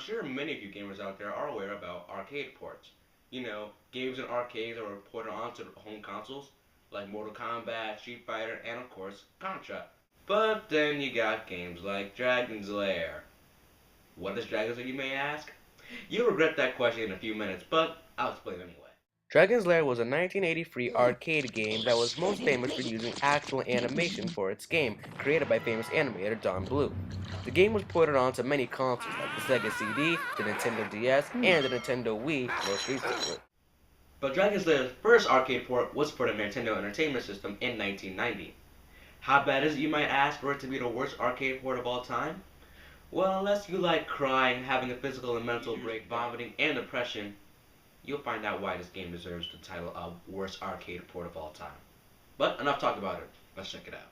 sure many of you gamers out there are aware about arcade ports. Games in arcades are ported onto home consoles, like Mortal Kombat, Street Fighter, and of course, Contra. But then you got games like Dragon's Lair. What is Dragon's Lair, you may ask? You'll regret that question in a few minutes, but I'll explain anyway. Dragon's Lair was a 1983 arcade game that was most famous for using actual animation for its game, created by famous animator Don Bluth. The game was ported onto many consoles like the Sega CD, the Nintendo DS, and the Nintendo Wii most recently. But Dragon's Lair's first arcade port was for the Nintendo Entertainment System in 1990. How bad is it, you might ask, for it to be the worst arcade port of all time? Well, unless you like crying, having a physical and mental break, vomiting, and depression, you'll find out why this game deserves the title of worst arcade port of all time. But enough talk about it. Let's check it out.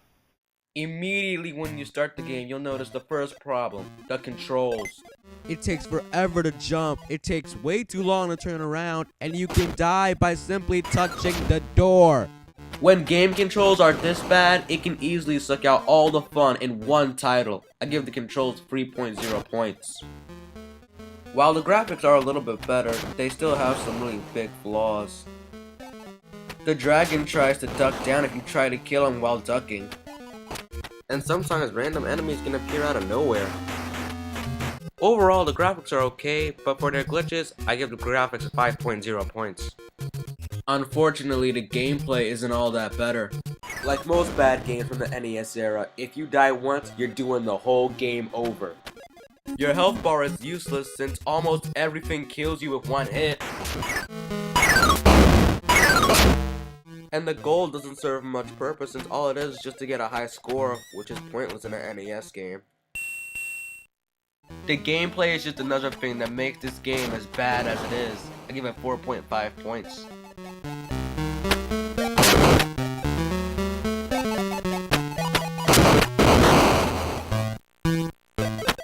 Immediately when you start the game, you'll notice the first problem, the controls. It takes forever to jump, it takes way too long to turn around, and you can die by simply touching the door. When game controls are this bad, it can easily suck out all the fun in one title. I give the controls 3.0 points. While the graphics are a little bit better, they still have some really big flaws. The dragon tries to duck down if you try to kill him while ducking. And sometimes random enemies can appear out of nowhere. Overall, the graphics are okay, but for their glitches, I give the graphics 5.0 points. Unfortunately, the gameplay isn't all that better. Like most bad games from the NES era, if you die once, you're doing the whole game over. Your health bar is useless since almost everything kills you with one hit. And the gold doesn't serve much purpose since all it is just to get a high score, which is pointless in an NES game. The gameplay is just another thing that makes this game as bad as it is. I give it 4.5 points.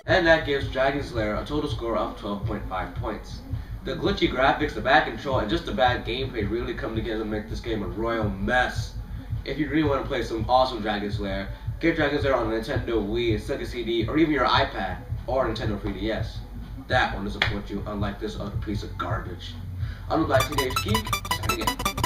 And that gives Dragon's Lair a total score of 12.5 points. The glitchy graphics, the bad control, and just the bad gameplay really come together to make this game a royal mess. If you really want to play some awesome Dragon's Lair, get Dragon's Lair on the Nintendo Wii, Sega CD, or even your iPad, or Nintendo 3DS. That one will support you, unlike this other piece of garbage. I'm the Black Teenage Geek, signing in.